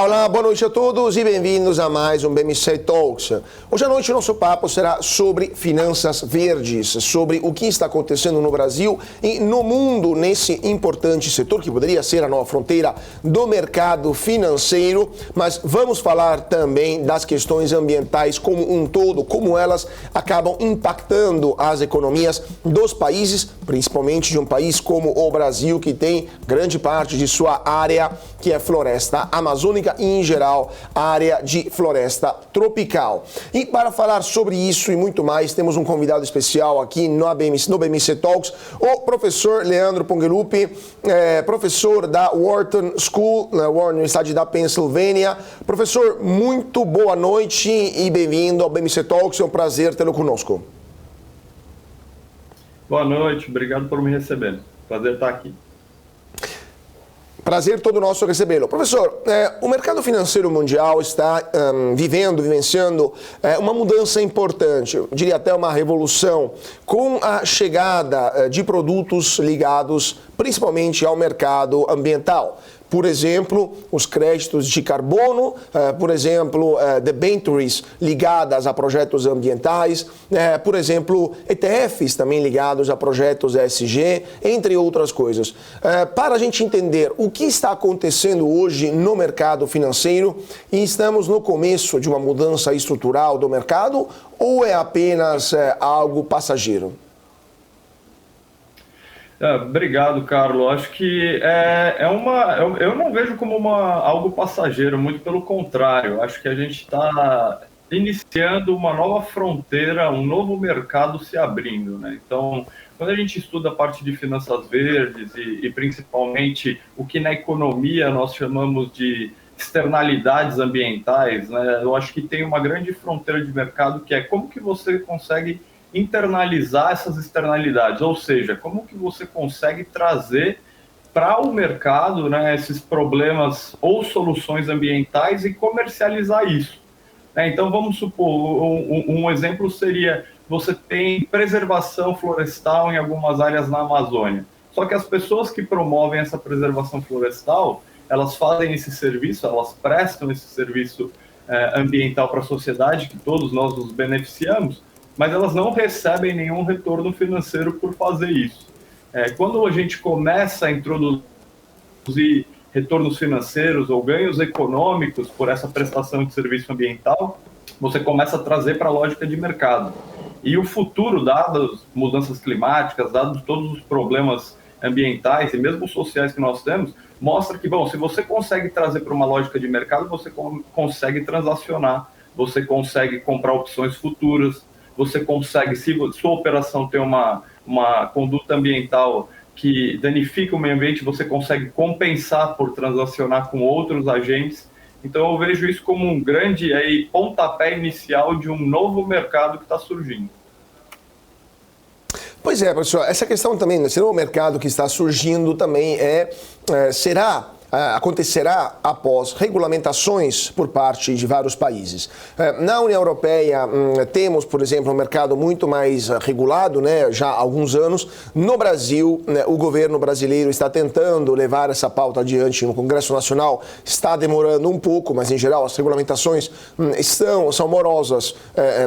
Olá, boa noite a todos e bem-vindos a mais um BMC Talks. Hoje à noite o nosso papo será sobre finanças verdes, sobre o que está acontecendo no Brasil e no mundo nesse importante setor que poderia ser a nova fronteira do mercado financeiro, mas vamos falar também das questões ambientais como um todo, como elas acabam impactando as economias dos países, principalmente de um país como o Brasil, que tem grande parte de sua área que é floresta amazônica e, em geral, a área de floresta tropical. E para falar sobre isso e muito mais, temos um convidado especial aqui no BMC Talks, o professor Leandro Pongelupi, professor da Wharton School, na Universidade da Pensilvânia. Professor, muito boa noite e bem-vindo ao BMC Talks, é um prazer tê-lo conosco. Boa noite, obrigado por me receber. Prazer estar aqui. Prazer todo nosso recebê-lo. Professor, o mercado financeiro mundial está vivenciando uma mudança importante, eu diria até uma revolução, com a chegada de produtos ligados principalmente ao mercado ambiental. Por exemplo, os créditos de carbono, por exemplo, debentures ligadas a projetos ambientais, por exemplo, ETFs também ligados a projetos ESG, entre outras coisas. Para a gente entender o que está acontecendo hoje no mercado financeiro, e estamos no começo de uma mudança estrutural do mercado, ou é apenas algo passageiro? Obrigado, Carlos. Acho que eu não vejo como algo passageiro, muito pelo contrário. Acho que a gente está iniciando uma nova fronteira, um novo mercado se abrindo, né? Então, quando a gente estuda a parte de finanças verdes e principalmente o que na economia nós chamamos de externalidades ambientais, né? Eu acho que tem uma grande fronteira de mercado que é como que você consegue internalizar essas externalidades, ou seja, como que você consegue trazer para o mercado, né, esses problemas ou soluções ambientais e comercializar isso. Então, vamos supor, um exemplo seria, você tem preservação florestal em algumas áreas na Amazônia, só que as pessoas que promovem essa preservação florestal, elas fazem esse serviço, elas prestam esse serviço ambiental para a sociedade, que todos nós nos beneficiamos, mas elas não recebem nenhum retorno financeiro por fazer isso. Quando a gente começa a introduzir retornos financeiros ou ganhos econômicos por essa prestação de serviço ambiental, você começa a trazer para a lógica de mercado. E o futuro, dadas mudanças climáticas, dados todos os problemas ambientais e mesmo sociais que nós temos, mostra que, bom, se você consegue trazer para uma lógica de mercado, você consegue transacionar, você consegue comprar opções futuras, você consegue, se sua operação tem uma conduta ambiental que danifica o meio ambiente, você consegue compensar por transacionar com outros agentes. Então eu vejo isso como um grande pontapé inicial de um novo mercado que está surgindo. Pois é, professor, essa questão também, esse novo mercado que está surgindo também acontecerá após regulamentações por parte de vários países. Na União Europeia temos, por exemplo, um mercado muito mais regulado, né, já há alguns anos. No Brasil, né, o governo brasileiro está tentando levar essa pauta adiante no Congresso Nacional, está demorando um pouco, mas em geral as regulamentações são morosas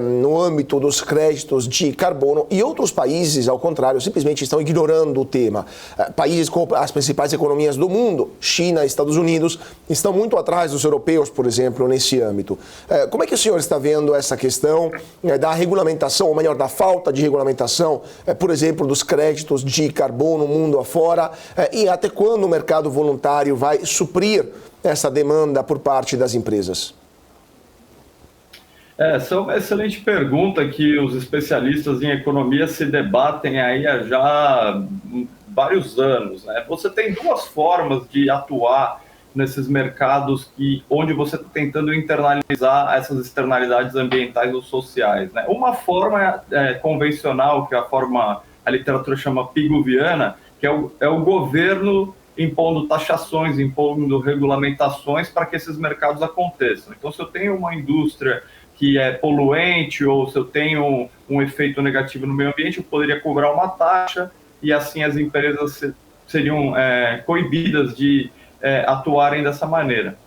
no âmbito dos créditos de carbono, e outros países, ao contrário, simplesmente estão ignorando o tema. Países como as principais economias do mundo, China, Estados Unidos, estão muito atrás dos europeus, por exemplo, nesse âmbito. Como é que o senhor está vendo essa questão da regulamentação, ou melhor, da falta de regulamentação, por exemplo, dos créditos de carbono mundo afora, e até quando o mercado voluntário vai suprir essa demanda por parte das empresas? Essa é uma excelente pergunta que os especialistas em economia se debatem aí há já vários anos, né? Você tem duas formas de atuar nesses mercados onde você está tentando internalizar essas externalidades ambientais ou sociais, né? Uma forma convencional, que é a literatura chama pigouviana, que é o governo impondo taxações, impondo regulamentações para que esses mercados aconteçam. Então, se eu tenho uma indústria que é poluente, ou se eu tenho um efeito negativo no meio ambiente, eu poderia cobrar uma taxa, e assim as empresas seriam coibidas de atuarem dessa maneira.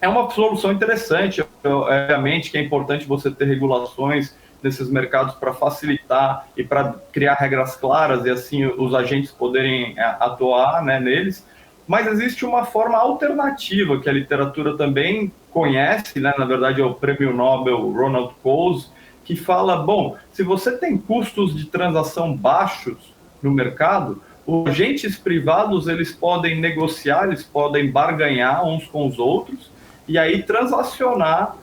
é uma solução interessante. Obviamente que é importante você ter regulações nesses mercados para facilitar e para criar regras claras e assim os agentes poderem atuar, né, neles. Mas existe uma forma alternativa que a literatura também conhece, né, na verdade é o prêmio Nobel Ronald Coase, que fala, bom, se você tem custos de transação baixos no mercado, os agentes privados eles podem negociar, eles podem barganhar uns com os outros e aí transacionar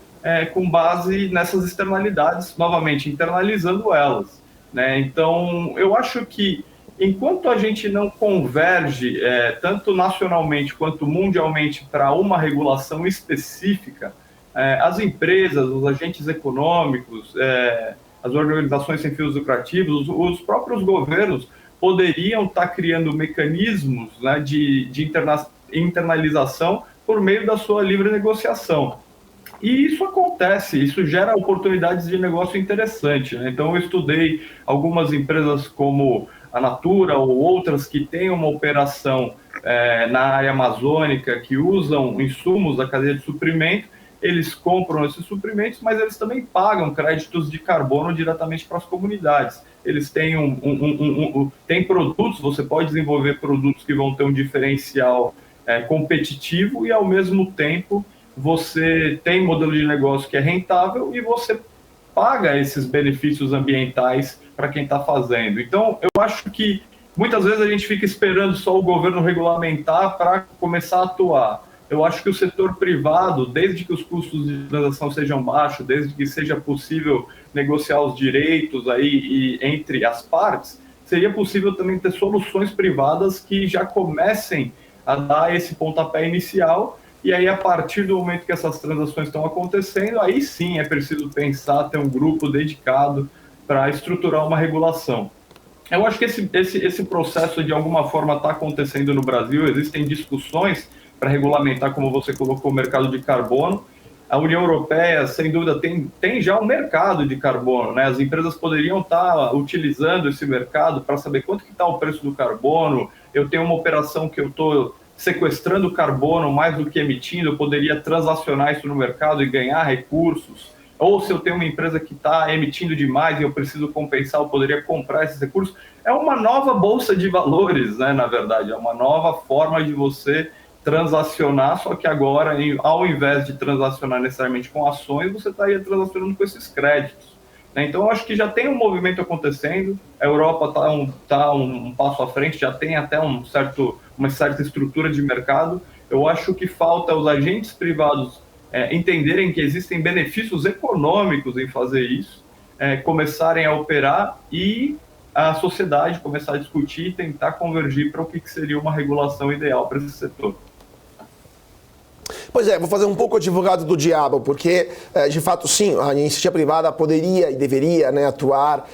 com base nessas externalidades, novamente internalizando elas, né? Então, eu acho que enquanto a gente não converge tanto nacionalmente quanto mundialmente para uma regulação específica, as empresas, os agentes econômicos, as organizações sem fins lucrativos, os próprios governos poderiam estar criando mecanismos, né, de internalização por meio da sua livre negociação. E isso acontece, isso gera oportunidades de negócio interessante, né? Então, eu estudei algumas empresas como a Natura ou outras que têm uma operação na área amazônica, que usam insumos da cadeia de suprimento. Eles compram esses suprimentos, mas eles também pagam créditos de carbono diretamente para as comunidades. Eles têm têm produtos, você pode desenvolver produtos que vão ter um diferencial competitivo e, ao mesmo tempo, você tem modelo de negócio que é rentável e você paga esses benefícios ambientais para quem está fazendo. Então, eu acho que muitas vezes a gente fica esperando só o governo regulamentar para começar a atuar. Eu acho que o setor privado, desde que os custos de transação sejam baixos, desde que seja possível negociar os direitos aí entre as partes, seria possível também ter soluções privadas que já comecem a dar esse pontapé inicial. E aí, a partir do momento que essas transações estão acontecendo, aí sim é preciso pensar, ter um grupo dedicado para estruturar uma regulação. Eu acho que esse processo, de alguma forma, está acontecendo no Brasil. Existem discussões para regulamentar, como você colocou, o mercado de carbono. A União Europeia, sem dúvida, tem já um mercado de carbono, né? As empresas poderiam estar utilizando esse mercado para saber quanto que está o preço do carbono. Eu tenho uma operação que eu estou sequestrando carbono mais do que emitindo, eu poderia transacionar isso no mercado e ganhar recursos. Ou se eu tenho uma empresa que está emitindo demais e eu preciso compensar, eu poderia comprar esses recursos. É uma nova bolsa de valores, né, na verdade. É uma nova forma de você transacionar, só que agora, ao invés de transacionar necessariamente com ações, você estaria transacionando com esses créditos. Então, eu acho que já tem um movimento acontecendo, a Europa está um passo à frente, já tem até uma certa estrutura de mercado. Eu acho que falta os agentes privados entenderem que existem benefícios econômicos em fazer isso, começarem a operar e a sociedade começar a discutir e tentar convergir para o que seria uma regulação ideal para esse setor. Pois é, vou fazer um pouco advogado do diabo, porque, de fato, sim, a iniciativa privada poderia e deveria, né, atuar,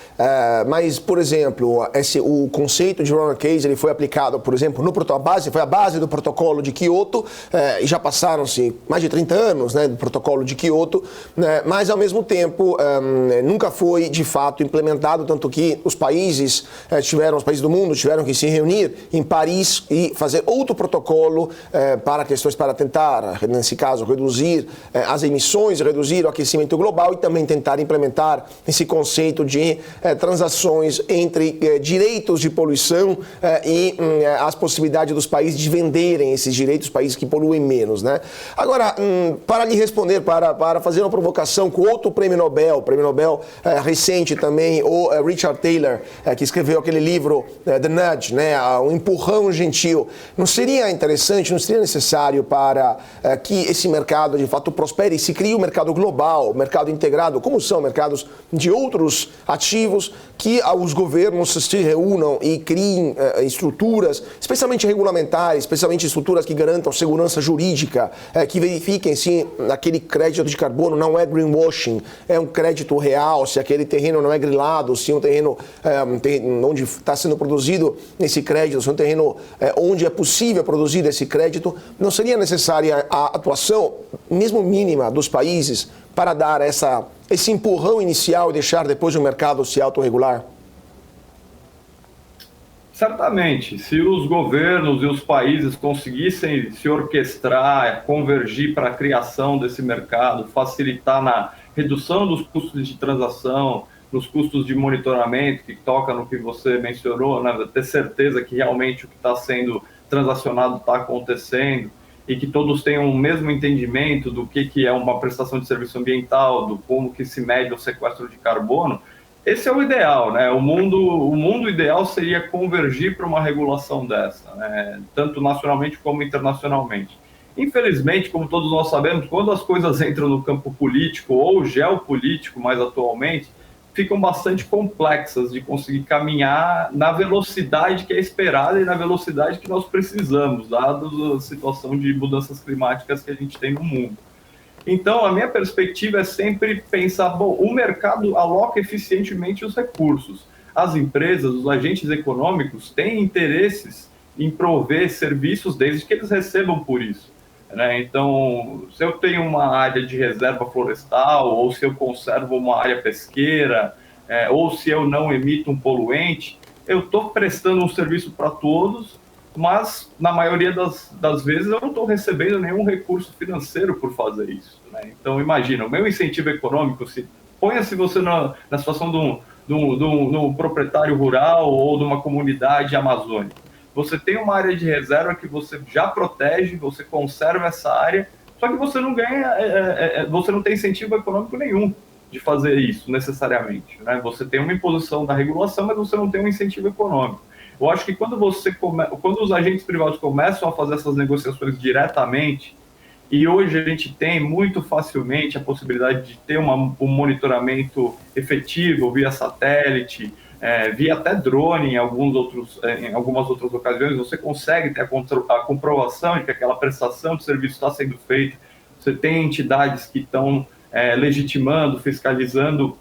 mas, por exemplo, o conceito de Ronald Coase, ele foi aplicado, por exemplo, foi a base do protocolo de Kyoto, e já passaram-se mais de 30 anos, né, do protocolo de Kyoto, mas, ao mesmo tempo, nunca foi, de fato, implementado, tanto que os países do mundo tiveram que se reunir em Paris e fazer outro protocolo para questões, para tentar, nesse caso, reduzir as emissões, reduzir o aquecimento global e também tentar implementar esse conceito de transações entre direitos de poluição e as possibilidades dos países de venderem esses direitos, países que poluem menos, né? Agora, para lhe responder, para fazer uma provocação com outro prêmio Nobel recente também, o Richard Taylor, que escreveu aquele livro The Nudge, né, o empurrão gentil, não seria interessante, não seria necessário para que esse mercado de fato prospere e se crie um mercado global, mercado integrado, como são mercados de outros ativos, que os governos se reúnam e criem estruturas, especialmente regulamentares, especialmente estruturas que garantam segurança jurídica, que verifiquem se aquele crédito de carbono não é greenwashing, é um crédito real, se aquele terreno não é grilado, se um terreno onde está sendo produzido esse crédito, se um terreno onde é possível produzir esse crédito, não seria necessária a atuação, mesmo mínima, dos países para dar esse empurrão inicial e deixar depois o mercado se autorregular? Certamente, se os governos e os países conseguissem se orquestrar, convergir para a criação desse mercado, facilitar na redução dos custos de transação, nos custos de monitoramento, que toca no que você mencionou, né? Ter certeza que realmente o que está sendo transacionado está acontecendo e que todos tenham o mesmo entendimento do que é uma prestação de serviço ambiental, do como que se mede o sequestro de carbono. Esse é o ideal, né? O mundo ideal seria convergir para uma regulação dessa, né? Tanto nacionalmente como internacionalmente. Infelizmente, como todos nós sabemos, quando as coisas entram no campo político ou geopolítico mais atualmente, ficam bastante complexas de conseguir caminhar na velocidade que é esperada e na velocidade que nós precisamos, dado a situação de mudanças climáticas que a gente tem no mundo. Então, a minha perspectiva é sempre pensar, bom, o mercado aloca eficientemente os recursos. As empresas, os agentes econômicos têm interesses em prover serviços desde que eles recebam por isso, né? Então, se eu tenho uma área de reserva florestal, ou se eu conservo uma área pesqueira, ou se eu não emito um poluente, eu estou prestando um serviço para todos, mas na maioria das vezes eu não estou recebendo nenhum recurso financeiro por fazer isso, né? Então, imagina, o meu incentivo econômico, ponha-se você na situação de um proprietário rural ou de uma comunidade amazônica. Você tem uma área de reserva que você já protege, você conserva essa área, só que você não ganha, você não tem incentivo econômico nenhum de fazer isso necessariamente, né? Você tem uma imposição da regulação, mas você não tem um incentivo econômico. Eu acho que quando os agentes privados começam a fazer essas negociações diretamente, e hoje a gente tem muito facilmente a possibilidade de ter um monitoramento efetivo via satélite, via até drone em algumas outras ocasiões, você consegue ter a comprovação de que aquela prestação de serviço está sendo feita. Você tem entidades que estão legitimando, fiscalizando,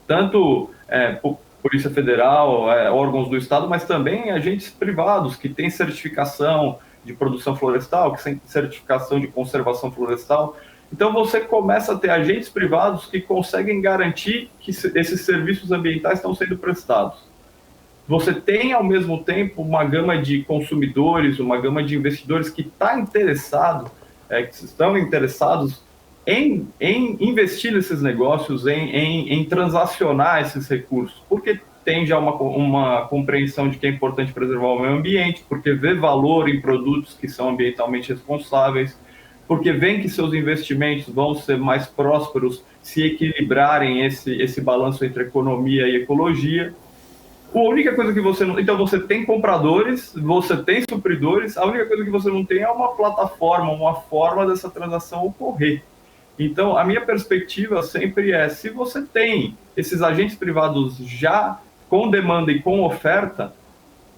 tanto Polícia Federal, órgãos do Estado, mas também agentes privados que têm certificação de produção florestal, que têm certificação de conservação florestal. Então você começa a ter agentes privados que conseguem garantir que esses serviços ambientais estão sendo prestados. Você tem, ao mesmo tempo, uma gama de consumidores, uma gama de investidores que estão interessados em investir nesses negócios, em transacionar esses recursos, porque tem já uma compreensão de que é importante preservar o meio ambiente, porque vê valor em produtos que são ambientalmente responsáveis, porque vê que seus investimentos vão ser mais prósperos se equilibrarem esse balanço entre economia e ecologia. A única coisa que você não... Então, você tem compradores, você tem supridores, a única coisa que você não tem é uma plataforma, uma forma dessa transação ocorrer. Então, a minha perspectiva sempre se você tem esses agentes privados já com demanda e com oferta,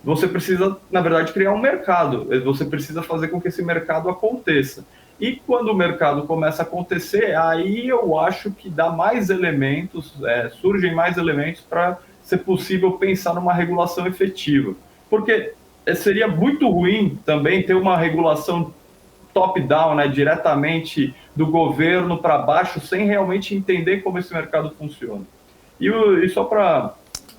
você precisa, na verdade, criar um mercado. Você precisa fazer com que esse mercado aconteça. E quando o mercado começa a acontecer, aí eu acho que dá mais elementos, surgem mais elementos para ser possível pensar numa regulação efetiva. Porque seria muito ruim também ter uma regulação top-down, né, diretamente do governo para baixo, sem realmente entender como esse mercado funciona. E só para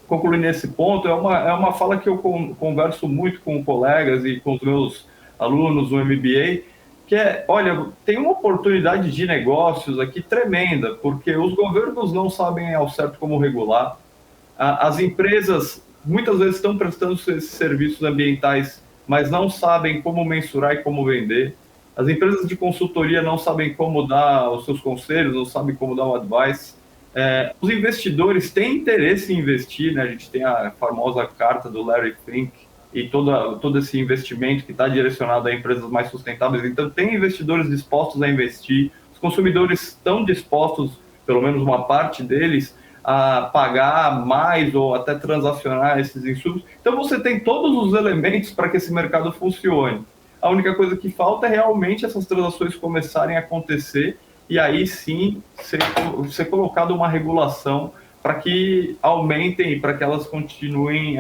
concluir nesse ponto, é uma fala que eu converso muito com colegas e com os meus alunos do MBA, que olha, tem uma oportunidade de negócios aqui tremenda, porque os governos não sabem ao certo como regular, as empresas muitas vezes estão prestando esses serviços ambientais, mas não sabem como mensurar e como vender. As empresas de consultoria não sabem como dar os seus conselhos, não sabem como dar o advice. Os investidores têm interesse em investir, né? A gente tem a famosa carta do Larry Fink e todo esse investimento que está direcionado a empresas mais sustentáveis. Então, tem investidores dispostos a investir, os consumidores estão dispostos, pelo menos uma parte deles, a pagar mais ou até transacionar esses insumos. Então, você tem todos os elementos para que esse mercado funcione. A única coisa que falta é realmente essas transações começarem a acontecer e aí sim ser colocada uma regulação para que aumentem e para que elas continuem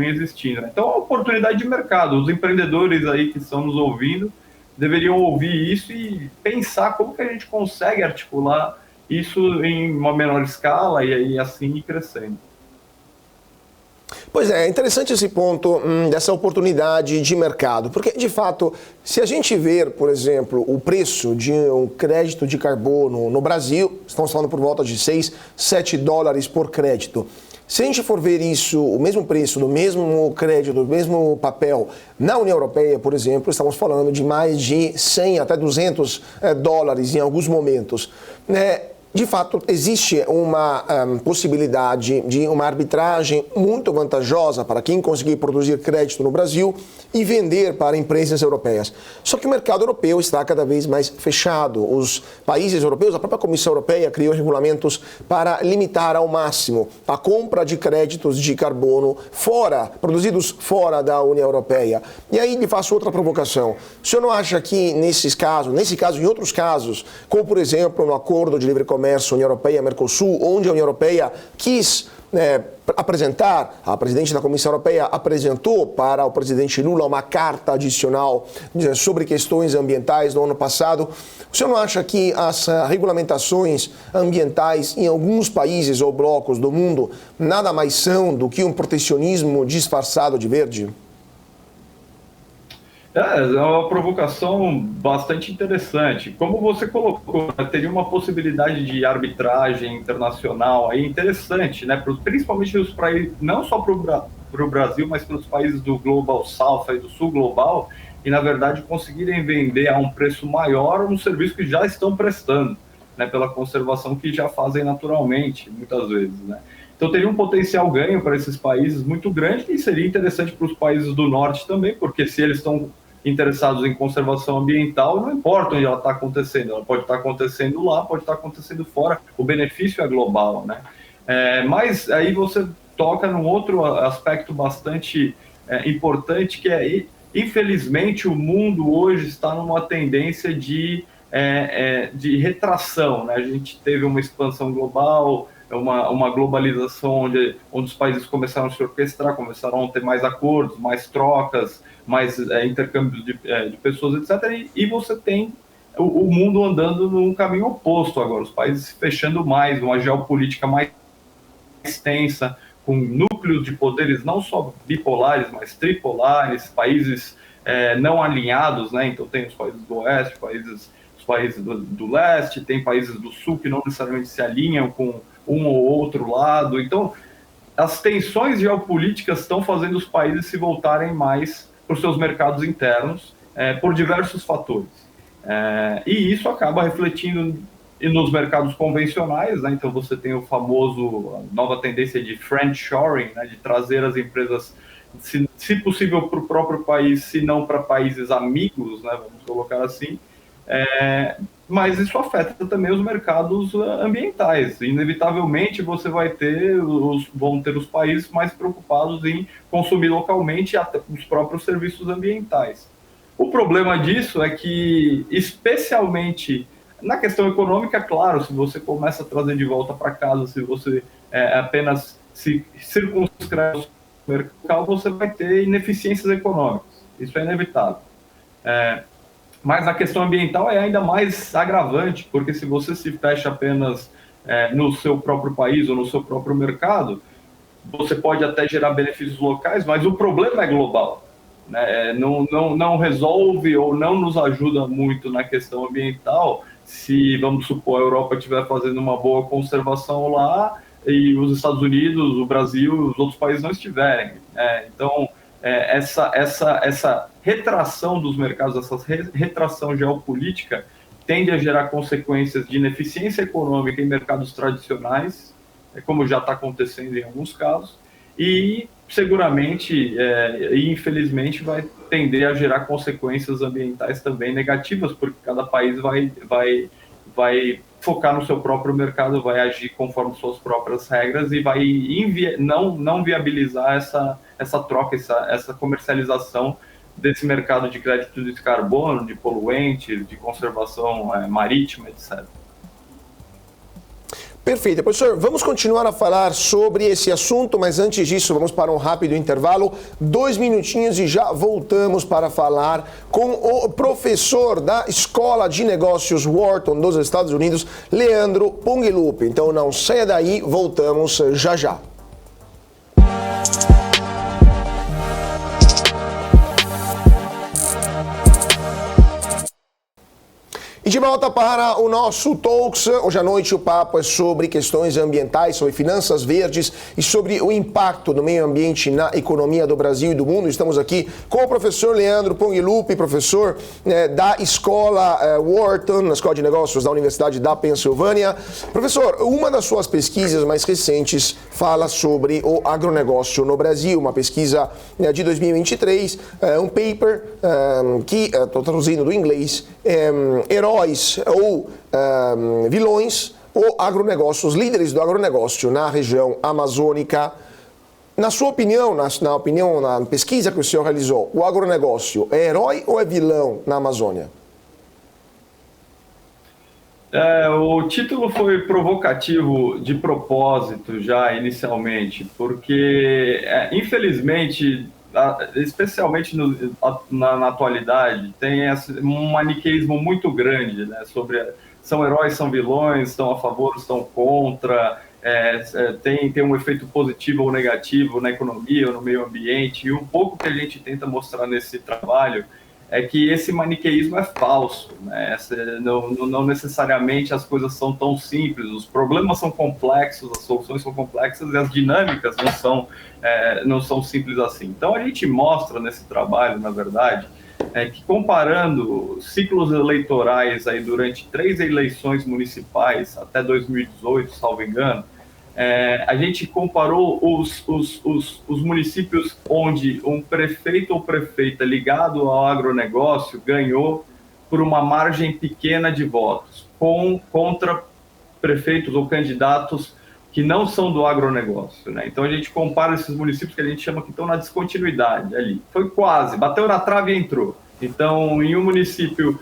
existindo. Então, é uma oportunidade de mercado. Os empreendedores aí que estão nos ouvindo deveriam ouvir isso e pensar como que a gente consegue articular isso em uma menor escala e aí assim ir crescendo. Pois é interessante esse ponto dessa oportunidade de mercado, porque de fato, se a gente ver, por exemplo, o preço de um crédito de carbono no Brasil, estamos falando por volta de 6, 7 dólares por crédito. Se a gente for ver isso, o mesmo preço do mesmo crédito, do mesmo papel na União Europeia, por exemplo, estamos falando de mais de 100 até 200 dólares em alguns momentos. De fato, existe uma possibilidade de uma arbitragem muito vantajosa para quem conseguir produzir crédito no Brasil e vender para empresas europeias. Só que o mercado europeu está cada vez mais fechado. Os países europeus, a própria Comissão Europeia criou regulamentos para limitar ao máximo a compra de créditos de carbono produzidos fora da União Europeia. E aí lhe faço outra provocação. O senhor não acha que nesse caso e em outros casos, como por exemplo no Acordo de Livre Comércio União Europeia-Mercosul, onde a União Europeia quis apresentar, a presidente da Comissão Europeia apresentou para o presidente Lula uma carta adicional sobre questões ambientais no ano passado. O senhor não acha que as regulamentações ambientais em alguns países ou blocos do mundo nada mais são do que um protecionismo disfarçado de verde? É uma provocação bastante interessante. Como você colocou, teria uma possibilidade de arbitragem internacional aí interessante, né? Principalmente os países, não só para o Brasil, mas para os países do Global South, aí do Sul Global, e na verdade conseguirem vender a um preço maior um serviço que já estão prestando, né? Pela conservação que já fazem naturalmente, muitas vezes, né? Então teria um potencial ganho para esses países muito grande e seria interessante para os países do norte também, porque se eles estão interessados em conservação ambiental, não importa onde ela está acontecendo, ela pode estar acontecendo lá, pode estar acontecendo fora, o benefício é global, né? Mas aí você toca num outro aspecto bastante importante, que é, infelizmente, o mundo hoje está numa tendência de retração, né? A gente teve uma expansão global, uma globalização onde os países começaram a se orquestrar, começaram a ter mais acordos, mais trocas, mais intercâmbios de pessoas, etc. E você tem o mundo andando num caminho oposto agora, os países se fechando mais, uma geopolítica mais extensa, com núcleos de poderes não só bipolares, mas tripolares, países não alinhados, né? Então tem os países do oeste, os países do leste, tem países do sul que não necessariamente se alinham com um ou outro lado. Então, as tensões geopolíticas estão fazendo os países se voltarem mais para os seus mercados internos, por diversos fatores. E isso acaba refletindo nos mercados convencionais, né? Então você tem a nova tendência de friendshoring, né? De trazer as empresas, se possível, para o próprio país, se não para países amigos, né? Vamos colocar assim. Mas isso afeta também os mercados ambientais. Inevitavelmente vão ter os países mais preocupados em consumir localmente até os próprios serviços ambientais. O problema disso é que, especialmente na questão econômica, claro, se você começa a trazer de volta para casa, se você apenas se circunscreve no mercado, você vai ter ineficiências econômicas. Isso é inevitável. Mas a questão ambiental é ainda mais agravante, porque se você se fecha apenas no seu próprio país ou no seu próprio mercado, você pode até gerar benefícios locais, mas o problema é global, né? Não resolve ou não nos ajuda muito na questão ambiental se, vamos supor, a Europa estiver fazendo uma boa conservação lá e os Estados Unidos, o Brasil e os outros países não estiverem. Então, essa retração dos mercados, essa retração geopolítica tende a gerar consequências de ineficiência econômica em mercados tradicionais, como já está acontecendo em alguns casos, e seguramente e infelizmente vai tender a gerar consequências ambientais também negativas, porque cada país vai focar no seu próprio mercado, vai agir conforme suas próprias regras e vai não viabilizar essa troca, essa comercialização desse mercado de crédito de carbono, de poluentes, de conservação marítima, etc. Perfeito. Professor, vamos continuar a falar sobre esse assunto, mas antes disso vamos para um rápido intervalo, 2 minutinhos e já voltamos para falar com o professor da Escola de Negócios Wharton dos Estados Unidos, Leandro Pungilup. Então não saia daí, voltamos já já. E de volta para o nosso Talks. Hoje à noite o papo é sobre questões ambientais, sobre finanças verdes e sobre o impacto do meio ambiente na economia do Brasil e do mundo. Estamos aqui com o professor Leandro Ponghiluppi, professor da Escola Wharton, na Escola de Negócios da Universidade da Pensilvânia. Professor, uma das suas pesquisas mais recentes fala sobre o agronegócio no Brasil, uma pesquisa de 2023, um paper que, estou traduzindo do inglês, heróis ou vilões ou agronegócios, líderes do agronegócio na região amazônica. Na sua opinião, na pesquisa que o senhor realizou, o agronegócio é herói ou é vilão na Amazônia? O título foi provocativo de propósito já inicialmente, porque infelizmente, especialmente na atualidade, tem um maniqueísmo muito grande, né, sobre são heróis, são vilões, estão a favor, estão contra, tem um efeito positivo ou negativo na economia ou no meio ambiente, e um pouco que a gente tenta mostrar nesse trabalho é que esse maniqueísmo é falso, né? Não necessariamente as coisas são tão simples, os problemas são complexos, as soluções são complexas e as dinâmicas não são simples assim. Então a gente mostra nesse trabalho, na verdade, que comparando ciclos eleitorais aí durante 3 eleições municipais até 2018, salvo engano, a gente comparou os municípios onde um prefeito ou prefeita ligado ao agronegócio ganhou por uma margem pequena de votos, contra prefeitos ou candidatos que não são do agronegócio, né? Então a gente compara esses municípios que a gente chama que estão na descontinuidade ali. Foi quase, bateu na trave e entrou. Então, em um município,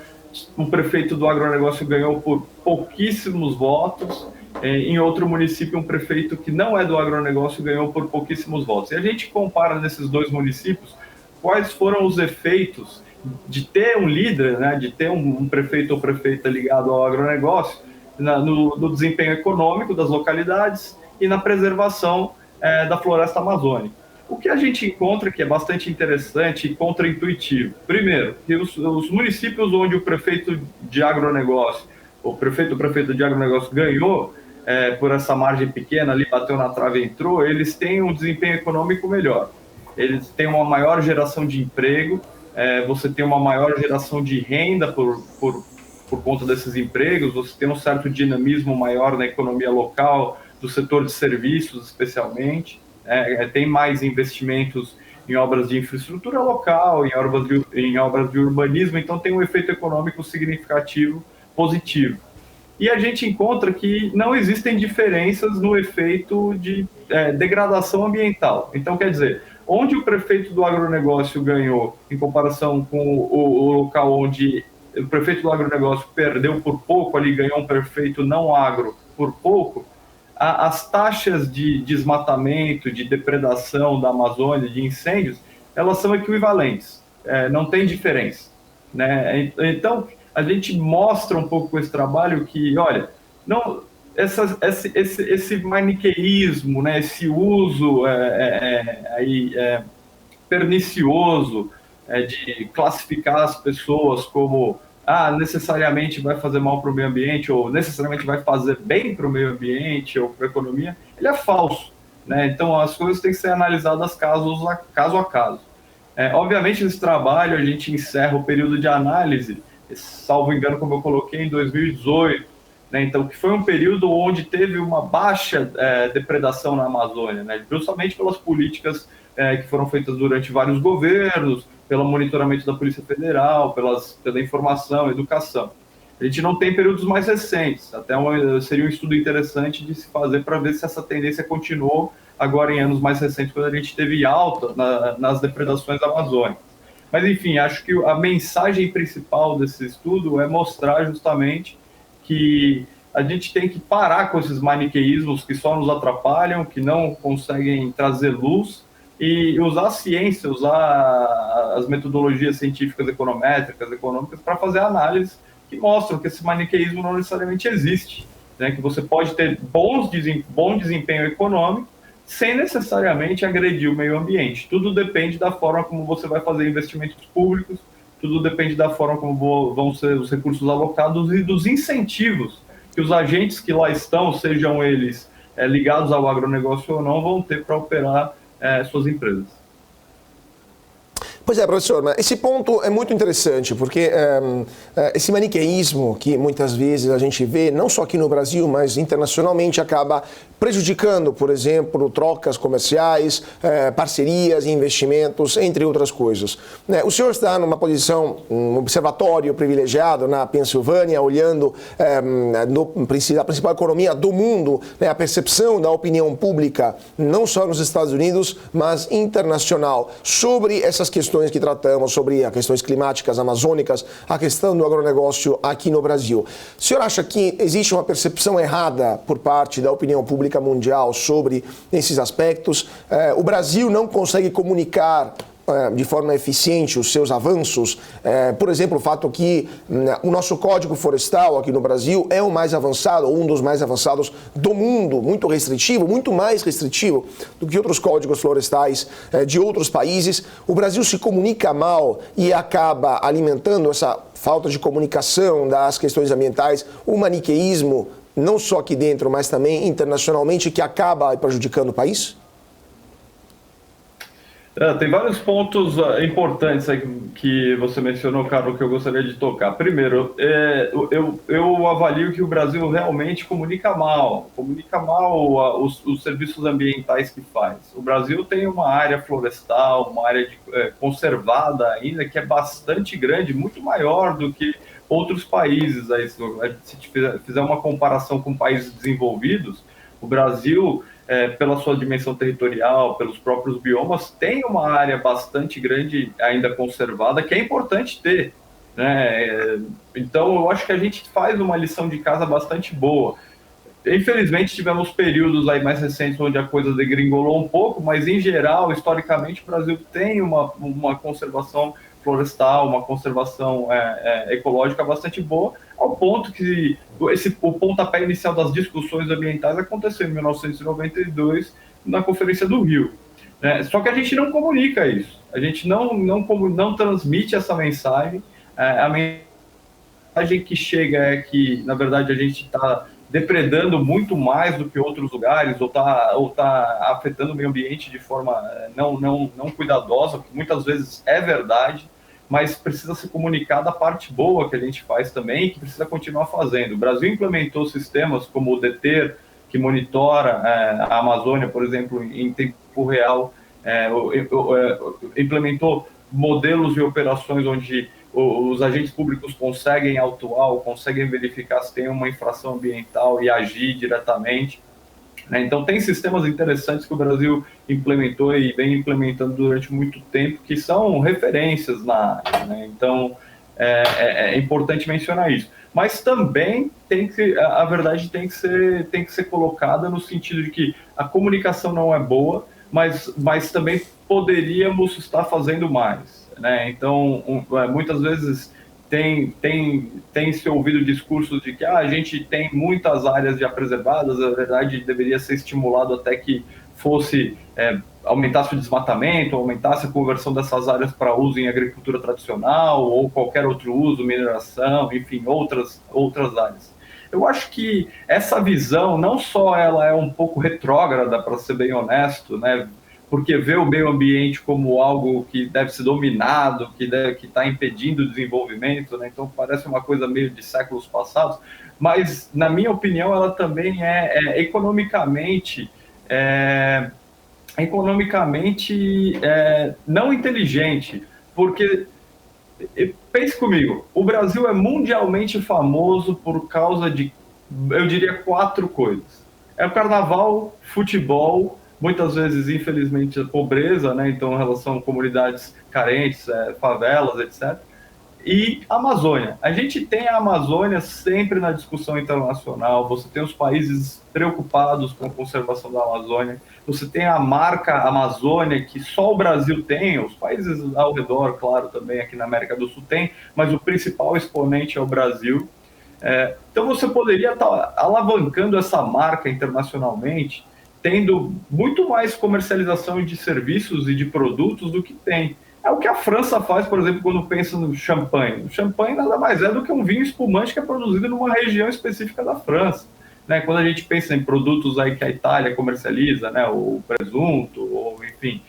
o prefeito do agronegócio ganhou por pouquíssimos votos. Em outro município, um prefeito que não é do agronegócio ganhou por pouquíssimos votos. E a gente compara nesses 2 municípios quais foram os efeitos de ter um líder, né, de ter um prefeito ou prefeita ligado ao agronegócio no desempenho econômico das localidades e na preservação da floresta amazônica. O que a gente encontra que é bastante interessante e contraintuitivo. Primeiro, que os municípios onde o prefeito de agronegócio, o prefeito ou prefeita de agronegócio ganhou por essa margem pequena ali, bateu na trave e entrou, eles têm um desempenho econômico melhor. Eles têm uma maior geração de emprego, você tem uma maior geração de renda por conta desses empregos, você tem um certo dinamismo maior na economia local, do setor de serviços especialmente, tem mais investimentos em obras de infraestrutura local, em obras de urbanismo, então tem um efeito econômico significativo positivo. E a gente encontra que não existem diferenças no efeito de degradação ambiental. Então, quer dizer, onde o prefeito do agronegócio ganhou em comparação com o local onde o prefeito do agronegócio perdeu por pouco, ali ganhou um prefeito não agro por pouco, as taxas de desmatamento, de depredação da Amazônia, de incêndios, elas são equivalentes, não tem diferença, né? Então, a gente mostra um pouco com esse trabalho que, olha, não, esse maniqueísmo, né, esse uso pernicioso de classificar as pessoas como necessariamente vai fazer mal para o meio ambiente ou necessariamente vai fazer bem para o meio ambiente ou para a economia, ele é falso, né? Então as coisas têm que ser analisadas caso a caso. Obviamente nesse trabalho a gente encerra o período de análise, salvo engano, como eu coloquei, em 2018, né? Então, que foi um período onde teve uma baixa depredação na Amazônia, né? Justamente pelas políticas que foram feitas durante vários governos, pelo monitoramento da Polícia Federal, pela informação, educação. A gente não tem períodos mais recentes, até seria um estudo interessante de se fazer para ver se essa tendência continuou agora em anos mais recentes, quando a gente teve alta nas depredações amazônicas. Mas, enfim, acho que a mensagem principal desse estudo é mostrar justamente que a gente tem que parar com esses maniqueísmos que só nos atrapalham, que não conseguem trazer luz, e usar a ciência, usar as metodologias científicas econométricas, econômicas, para fazer análises que mostram que esse maniqueísmo não necessariamente existe, né? Que você pode ter bom desempenho econômico sem necessariamente agredir o meio ambiente. Tudo depende da forma como você vai fazer investimentos públicos tudo depende da forma como vão ser os recursos alocados e dos incentivos que os agentes que lá estão, sejam eles ligados ao agronegócio ou não, vão ter para operar suas empresas. Pois é, professor, mas esse ponto é muito interessante, porque esse maniqueísmo que muitas vezes a gente vê, não só aqui no Brasil, mas internacionalmente, acaba prejudicando, por exemplo, trocas comerciais, parcerias, investimentos, entre outras coisas. O senhor está numa posição, um observatório privilegiado na Pensilvânia, olhando a principal economia do mundo, a percepção da opinião pública, não só nos Estados Unidos, mas internacional, sobre essas questões que tratamos, sobre as questões climáticas, amazônicas, a questão do agronegócio aqui no Brasil. O senhor acha que existe uma percepção errada por parte da opinião pública mundial sobre esses aspectos? O Brasil não consegue comunicar de forma eficiente os seus avanços? Por exemplo, o fato que o nosso Código Florestal aqui no Brasil é o mais avançado, ou um dos mais avançados do mundo, muito restritivo, muito mais restritivo do que outros códigos florestais de outros países. O Brasil se comunica mal e acaba alimentando essa falta de comunicação das questões ambientais, o maniqueísmo, não só aqui dentro, mas também internacionalmente, que acaba prejudicando o país? Tem vários pontos importantes aí que você mencionou, Carlos, que eu gostaria de tocar. Primeiro, eu avalio que o Brasil realmente comunica mal os serviços ambientais que faz. O Brasil tem uma área florestal, uma área conservada ainda, que é bastante grande, muito maior do que outros países. Aí, se fizer uma comparação com países desenvolvidos, o Brasil, pela sua dimensão territorial, pelos próprios biomas, tem uma área bastante grande ainda conservada, que é importante ter, né? Então, eu acho que a gente faz uma lição de casa bastante boa. Infelizmente, tivemos períodos aí mais recentes onde a coisa degringolou um pouco, mas, em geral, historicamente, o Brasil tem uma conservação florestal, uma conservação ecológica bastante boa, ao ponto que o pontapé inicial das discussões ambientais aconteceu em 1992 na Conferência do Rio. Só que a gente não comunica isso, a gente não transmite essa mensagem. A mensagem que chega é que, na verdade, a gente está depredando muito mais do que outros lugares, ou tá afetando o meio ambiente de forma não cuidadosa, que muitas vezes é verdade, mas precisa ser comunicada a parte boa que a gente faz também, que precisa continuar fazendo. O Brasil implementou sistemas como o DETER, que monitora a Amazônia, por exemplo, em tempo real, implementou modelos de operações onde os agentes públicos conseguem atuar, conseguem verificar se tem uma infração ambiental e agir diretamente. Então, tem sistemas interessantes que o Brasil implementou e vem implementando durante muito tempo, que são referências na área, né? Então, é importante mencionar isso. Mas também a verdade tem que ser colocada no sentido de que a comunicação não é boa, mas também poderíamos estar fazendo mais, né? Então, muitas vezes tem se ouvido discursos de que a gente tem muitas áreas já preservadas, na verdade deveria ser estimulado até que aumentasse o desmatamento, aumentasse a conversão dessas áreas para uso em agricultura tradicional ou qualquer outro uso, mineração, enfim, outras áreas. Eu acho que essa visão, não só ela é um pouco retrógrada, para ser bem honesto, né? Porque vê o meio ambiente como algo que deve ser dominado, que está impedindo o desenvolvimento, né? Então parece uma coisa meio de séculos passados, mas, na minha opinião, ela também é economicamente não inteligente, porque, pense comigo, o Brasil é mundialmente famoso por causa de, eu diria, 4 coisas. É o carnaval, futebol, muitas vezes, infelizmente, a pobreza, né? Então, em relação a comunidades carentes, favelas, etc. E a Amazônia. A gente tem a Amazônia sempre na discussão internacional, você tem os países preocupados com a conservação da Amazônia, você tem a marca Amazônia, que só o Brasil tem, os países ao redor, claro, também aqui na América do Sul tem, mas o principal exponente é o Brasil. Então, você poderia estar alavancando essa marca internacionalmente, tendo muito mais comercialização de serviços e de produtos do que tem. É o que a França faz, por exemplo, quando pensa no champanhe. O champanhe nada mais é do que um vinho espumante que é produzido numa região específica da França. Né? Quando a gente pensa em produtos aí que a Itália comercializa, né? O presunto, ou enfim,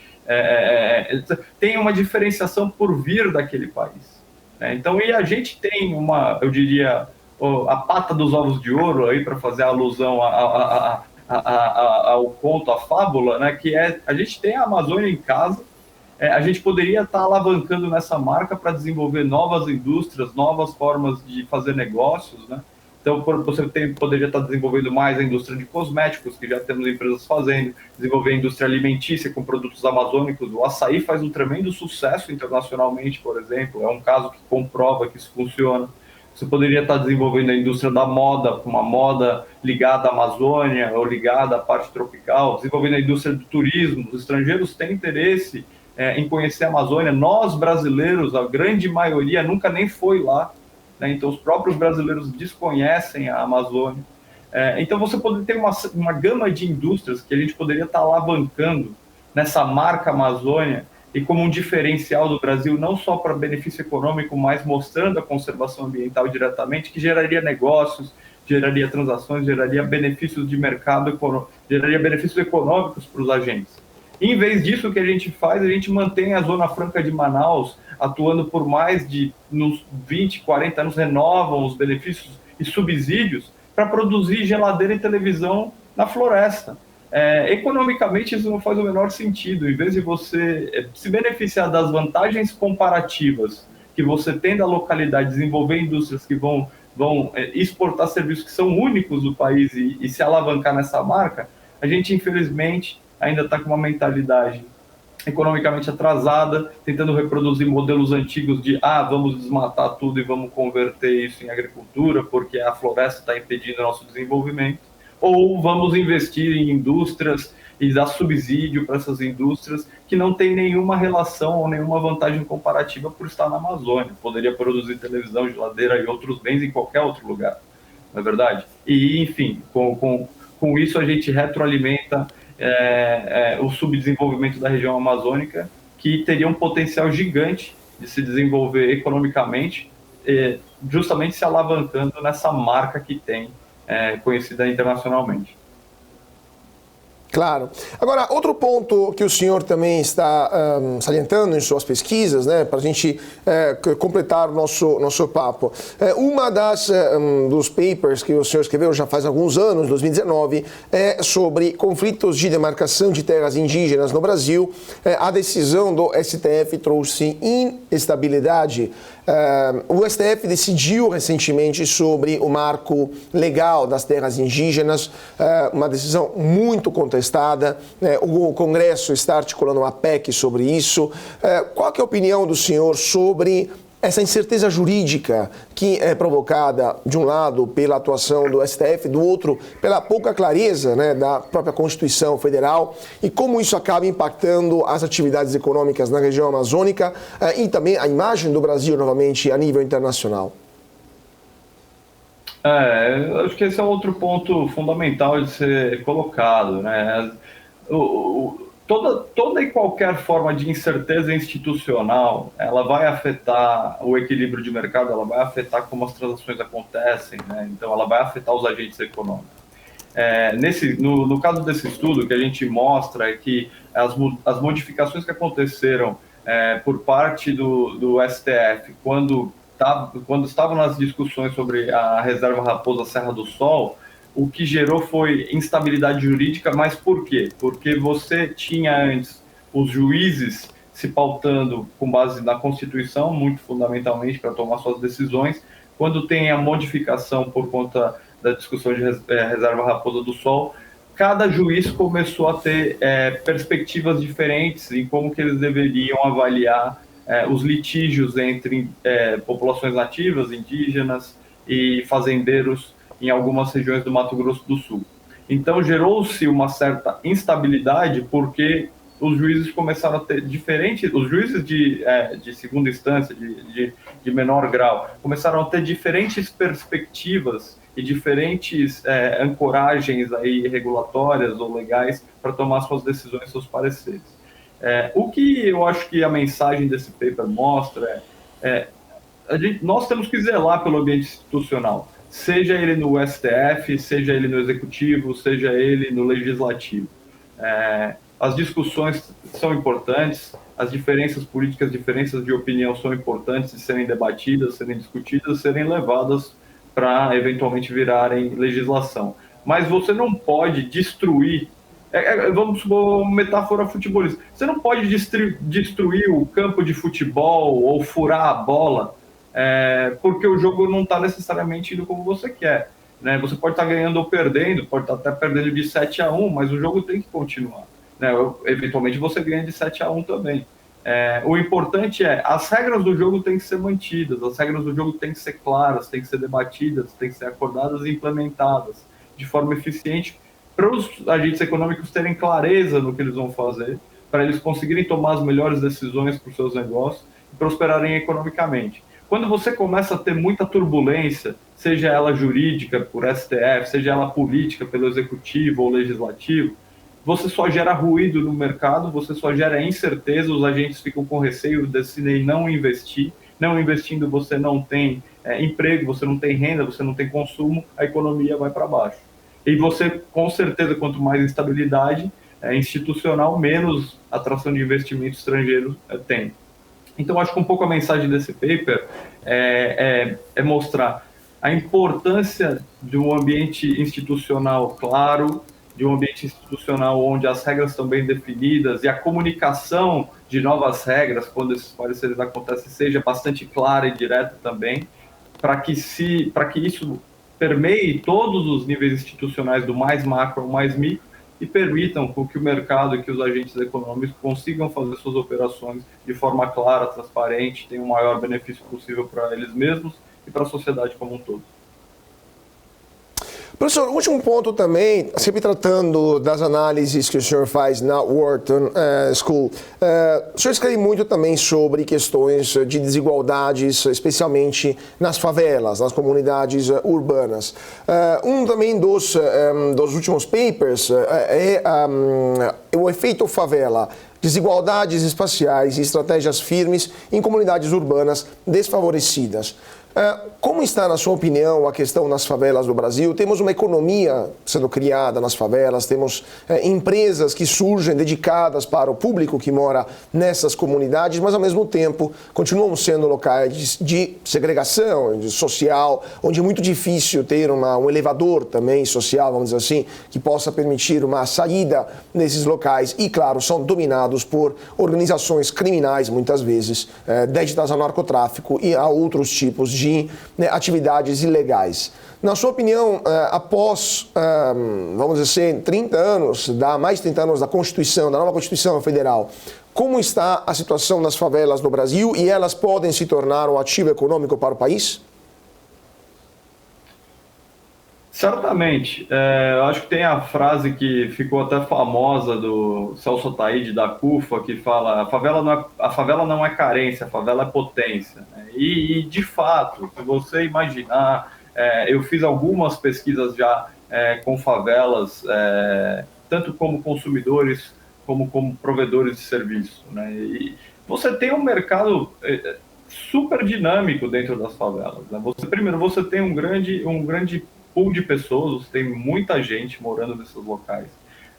tem uma diferenciação por vir daquele país. Né? Então, e a gente tem uma, eu diria, a pata dos ovos de ouro aí para fazer alusão ao conto, à fábula, né? Que é a gente tem a Amazônia em casa. A gente poderia estar alavancando nessa marca para desenvolver novas indústrias, novas formas de fazer negócios, né? Então, você poderia estar desenvolvendo mais a indústria de cosméticos, que já temos empresas fazendo, desenvolver a indústria alimentícia com produtos amazônicos. O açaí faz um tremendo sucesso internacionalmente, por exemplo, é um caso que comprova que isso funciona. Você poderia estar desenvolvendo a indústria da moda, uma moda ligada à Amazônia ou ligada à parte tropical, desenvolvendo a indústria do turismo. Os estrangeiros têm interesse em conhecer a Amazônia. Nós, brasileiros, a grande maioria nunca nem foi lá, né? Então, os próprios brasileiros desconhecem a Amazônia. Então, você poderia ter uma gama de indústrias que a gente poderia estar alavancando nessa marca Amazônia e como um diferencial do Brasil, não só para benefício econômico, mas mostrando a conservação ambiental diretamente, que geraria negócios, geraria transações, geraria benefícios de mercado, geraria benefícios econômicos para os agentes. Em vez disso, o que a gente faz, a gente mantém a Zona Franca de Manaus atuando por mais de nos 20, 40 anos, renovam os benefícios e subsídios para produzir geladeira e televisão na floresta. Economicamente, isso não faz o menor sentido. Em vez de você se beneficiar das vantagens comparativas que você tem da localidade, desenvolver indústrias que vão exportar serviços que são únicos do país e se alavancar nessa marca, a gente, infelizmente, ainda está com uma mentalidade economicamente atrasada, tentando reproduzir modelos antigos de vamos desmatar tudo e vamos converter isso em agricultura, porque a floresta está impedindo o nosso desenvolvimento, ou vamos investir em indústrias e dar subsídio para essas indústrias que não tem nenhuma relação ou nenhuma vantagem comparativa por estar na Amazônia. Poderia produzir televisão, geladeira e outros bens em qualquer outro lugar, não é verdade? E, enfim, com isso a gente retroalimenta o subdesenvolvimento da região amazônica, que teria um potencial gigante de se desenvolver economicamente, justamente se alavancando nessa marca que tem, conhecida internacionalmente. Claro. Agora, outro ponto que o senhor também está salientando em suas pesquisas, né, para a gente completar o nosso papo. Uma dos papers que o senhor escreveu já faz alguns anos, 2019, é sobre conflitos de demarcação de terras indígenas no Brasil. A decisão do STF trouxe instabilidade. O STF decidiu recentemente sobre o marco legal das terras indígenas, uma decisão muito contestada. O Congresso está articulando uma PEC sobre isso. Qual que é a opinião do senhor sobre essa incerteza jurídica que é provocada, de um lado, pela atuação do STF, do outro, pela pouca clareza, né, da própria Constituição Federal, e como isso acaba impactando as atividades econômicas na região amazônica e também a imagem do Brasil, novamente, a nível internacional? Acho que esse é outro ponto fundamental de ser colocado, né? Toda e qualquer forma de incerteza institucional, ela vai afetar o equilíbrio de mercado, ela vai afetar como as transações acontecem, né? Então ela vai afetar os agentes econômicos. No caso desse estudo, que a gente mostra é que as modificações que aconteceram por parte do STF, quando estavam nas discussões sobre a reserva Raposa Serra do Sol, o que gerou foi instabilidade jurídica, mas por quê? Porque você tinha antes os juízes se pautando com base na Constituição, muito fundamentalmente, para tomar suas decisões. Quando tem a modificação por conta da discussão de reserva Raposa do Sol, cada juiz começou a ter perspectivas diferentes em como que eles deveriam avaliar os litígios entre populações nativas, indígenas e fazendeiros em algumas regiões do Mato Grosso do Sul. Então, gerou-se uma certa instabilidade porque os juízes começaram a ter os juízes de segunda instância, de menor grau, começaram a ter diferentes perspectivas e diferentes ancoragens aí regulatórias ou legais para tomar suas decisões, seus pareceres. O que eu acho que a mensagem desse paper mostra nós temos que zelar pelo ambiente institucional, seja ele no STF, seja ele no Executivo, seja ele no Legislativo. As discussões são importantes, as diferenças políticas, diferenças de opinião são importantes de serem debatidas, serem discutidas, serem levadas para eventualmente virarem legislação. Mas você não pode destruir, vamos supor uma metáfora futebolista, você não pode destruir o campo de futebol ou furar a bola porque o jogo não está necessariamente indo como você quer. Né? Você pode estar ganhando ou perdendo, pode estar até perdendo de 7-1, mas o jogo tem que continuar. Né? Eventualmente você ganha de 7-1 também. O importante as regras do jogo têm que ser mantidas, as regras do jogo têm que ser claras, têm que ser debatidas, têm que ser acordadas e implementadas de forma eficiente para os agentes econômicos terem clareza no que eles vão fazer, para eles conseguirem tomar as melhores decisões para os seus negócios e prosperarem economicamente. Quando você começa a ter muita turbulência, seja ela jurídica por STF, seja ela política pelo executivo ou legislativo, você só gera ruído no mercado, você só gera incerteza, os agentes ficam com receio, decidem não investir. Não investindo, você não tem emprego, você não tem renda, você não tem consumo, a economia vai para baixo. E você, com certeza, quanto mais instabilidade institucional, menos atração de investimento estrangeiro tem. Então, acho que um pouco a mensagem desse paper é mostrar a importância de um ambiente institucional claro, de um ambiente institucional onde as regras estão bem definidas e a comunicação de novas regras, quando esses pareceres acontecem, seja bastante clara e direta também, para que isso permeie todos os níveis institucionais, do mais macro ao mais micro, e permitam que o mercado e que os agentes econômicos consigam fazer suas operações de forma clara, transparente, tenham o maior benefício possível para eles mesmos e para a sociedade como um todo. Professor, último ponto também, sempre tratando das análises que o senhor faz na Wharton School. O senhor escreve muito também sobre questões de desigualdades, especialmente nas favelas, nas comunidades urbanas. Um também dos últimos papers é o efeito favela. Desigualdades espaciais e estratégias firmes em comunidades urbanas desfavorecidas. Como está, na sua opinião, a questão nas favelas do Brasil? Temos uma economia sendo criada nas favelas, temos empresas que surgem dedicadas para o público que mora nessas comunidades, mas, ao mesmo tempo, continuam sendo locais de segregação social, onde é muito difícil ter um elevador também social, vamos dizer assim, que possa permitir uma saída nesses locais e, claro, são dominados por organizações criminais, muitas vezes, dedicadas ao narcotráfico e a outros tipos de atividades ilegais. Na sua opinião, após, vamos dizer, 30 anos, mais de 30 anos da Constituição, da nova Constituição Federal, como está a situação nas favelas no Brasil e elas podem se tornar um ativo econômico para o país? Certamente. Eu acho que tem a frase que ficou até famosa do Celso Ataíde, da CUFA, que fala: a favela não é carência, a favela é potência. E de fato, se você imaginar, eu fiz algumas pesquisas já com favelas, tanto como consumidores, como provedores de serviço. Né? E você tem um mercado super dinâmico dentro das favelas. Né? Primeiro, você tem um grande pool de pessoas, tem muita gente morando nesses locais.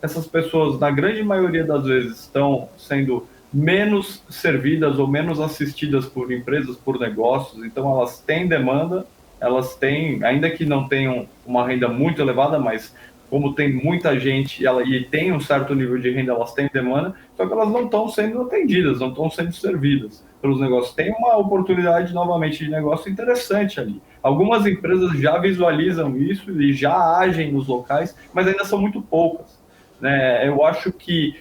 Essas pessoas, na grande maioria das vezes, estão sendo menos servidas ou menos assistidas por empresas, por negócios, então elas têm demanda, elas têm, ainda que não tenham uma renda muito elevada, mas como tem muita gente e tem um certo nível de renda, elas têm demanda, só que elas não estão sendo atendidas, não estão sendo servidas pelos negócios. Tem uma oportunidade, novamente, de negócio interessante ali. Algumas empresas já visualizam isso e já agem nos locais, mas ainda são muito poucas. Né? Eu acho que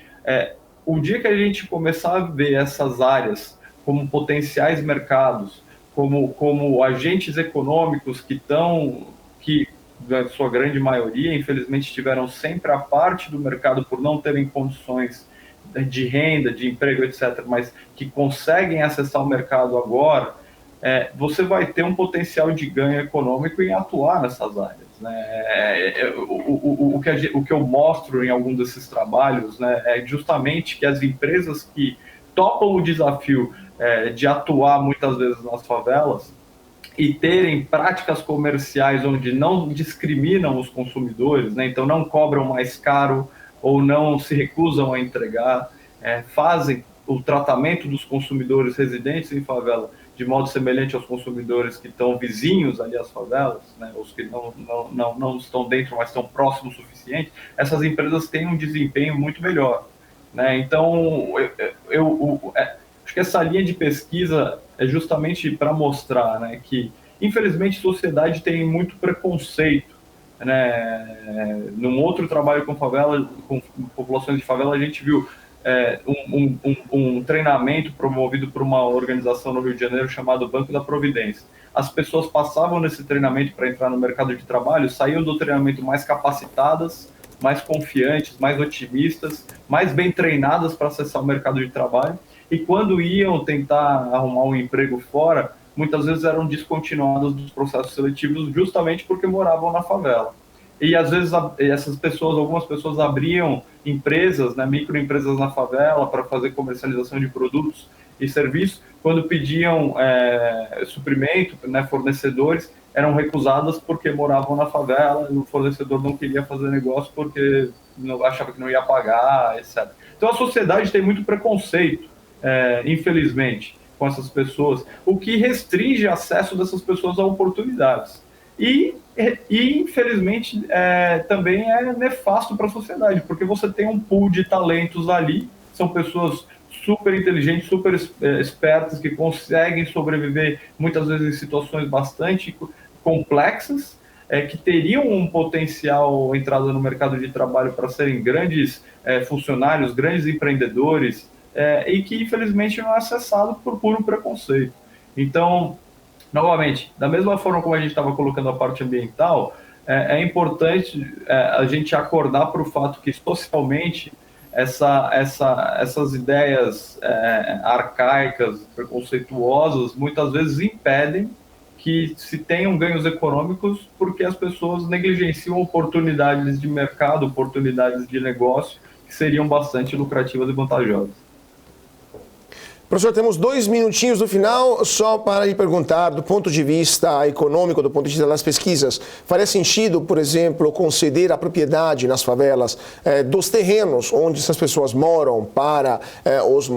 o dia que a gente começar a ver essas áreas como potenciais mercados, como agentes econômicos que, na sua grande maioria, infelizmente, estiveram sempre à parte do mercado por não terem condições de renda, de emprego, etc., mas que conseguem acessar o mercado agora, você vai ter um potencial de ganho econômico em atuar nessas áreas. né? O que eu mostro em algum desses trabalhos, né, é justamente que as empresas que topam o desafio de atuar muitas vezes nas favelas e terem práticas comerciais onde não discriminam os consumidores, né? Então não cobram mais caro ou não se recusam a entregar, fazem o tratamento dos consumidores residentes em favela de modo semelhante aos consumidores que estão vizinhos ali às favelas, né? Os que não estão dentro, mas estão próximos o suficiente, essas empresas têm um desempenho muito melhor, né? Então, acho que essa linha de pesquisa é justamente para mostrar, né, que, infelizmente, a sociedade tem muito preconceito, né? Num outro trabalho com favela, com populações de favela, a gente viu um treinamento promovido por uma organização no Rio de Janeiro chamado Banco da Providência. As pessoas passavam nesse treinamento para entrar no mercado de trabalho, saíam do treinamento mais capacitadas, mais confiantes, mais otimistas, mais bem treinadas para acessar o mercado de trabalho, e quando iam tentar arrumar um emprego fora, muitas vezes eram descontinuadas dos processos seletivos justamente porque moravam na favela. E às vezes algumas pessoas abriam empresas, né, microempresas na favela para fazer comercialização de produtos e serviços. Quando pediam suprimento, né, fornecedores, eram recusadas porque moravam na favela e o fornecedor não queria fazer negócio porque achava que não ia pagar, etc. Então a sociedade tem muito preconceito, infelizmente, com essas pessoas, o que restringe o acesso dessas pessoas a oportunidades. E infelizmente, também é nefasto para a sociedade, porque você tem um pool de talentos ali, são pessoas super inteligentes, super espertas, que conseguem sobreviver muitas vezes em situações bastante complexas, que teriam um potencial entrada no mercado de trabalho para serem grandes funcionários, grandes empreendedores, e que infelizmente não é acessado por puro preconceito. Então, novamente, da mesma forma como a gente estava colocando a parte ambiental, é importante a gente acordar para o fato que socialmente essas ideias arcaicas, preconceituosas, muitas vezes impedem que se tenham ganhos econômicos porque as pessoas negligenciam oportunidades de mercado, oportunidades de negócio que seriam bastante lucrativas e vantajosas. Professor, temos 2 minutinhos no final só para lhe perguntar, do ponto de vista econômico, do ponto de vista das pesquisas, faria sentido, por exemplo, conceder a propriedade nas favelas dos terrenos onde essas pessoas moram para os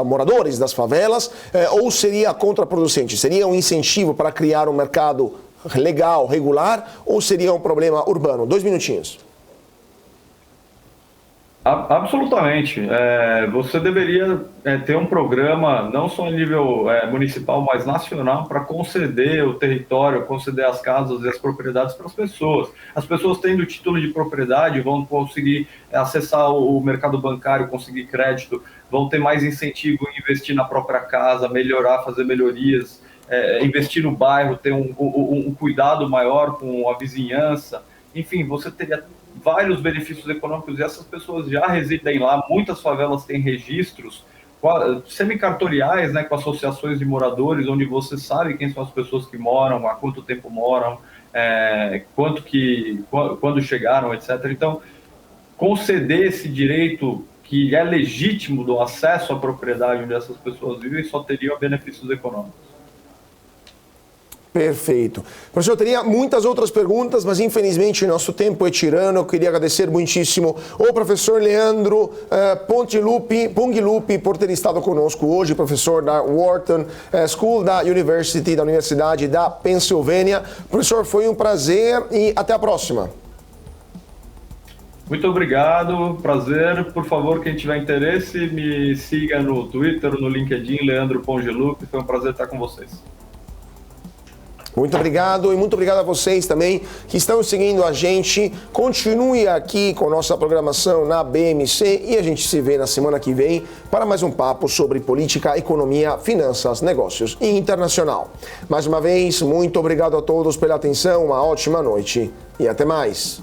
moradores das favelas, ou seria contraproducente? Seria um incentivo para criar um mercado legal, regular, ou seria um problema urbano? 2 minutinhos. Absolutamente. Você deveria ter um programa, não só em nível municipal, mas nacional, para conceder o território, conceder as casas e as propriedades para as pessoas. As pessoas tendo título de propriedade vão conseguir acessar o mercado bancário, conseguir crédito, vão ter mais incentivo em investir na própria casa, melhorar, fazer melhorias, investir no bairro, ter um cuidado maior com a vizinhança. Enfim, você teria vários benefícios econômicos e essas pessoas já residem lá. Muitas favelas têm registros semicartoriais, né, com associações de moradores, onde você sabe quem são as pessoas que moram, há quanto tempo moram, quando chegaram, etc. Então, conceder esse direito que é legítimo do acesso à propriedade onde essas pessoas vivem só teria benefícios econômicos. Perfeito. Professor, eu teria muitas outras perguntas, mas infelizmente nosso tempo é tirano. Eu queria agradecer muitíssimo ao professor Leandro Pongilupi por ter estado conosco hoje, professor da Wharton School da Universidade da Pensilvânia. Professor, foi um prazer e até a próxima. Muito obrigado, prazer. Por favor, quem tiver interesse, me siga no Twitter, no LinkedIn, Leandro Pongilupi. Foi um prazer estar com vocês. Muito obrigado e muito obrigado a vocês também que estão seguindo a gente. Continue aqui com nossa programação na BMC e a gente se vê na semana que vem para mais um papo sobre política, economia, finanças, negócios e internacional. Mais uma vez, muito obrigado a todos pela atenção, uma ótima noite e até mais.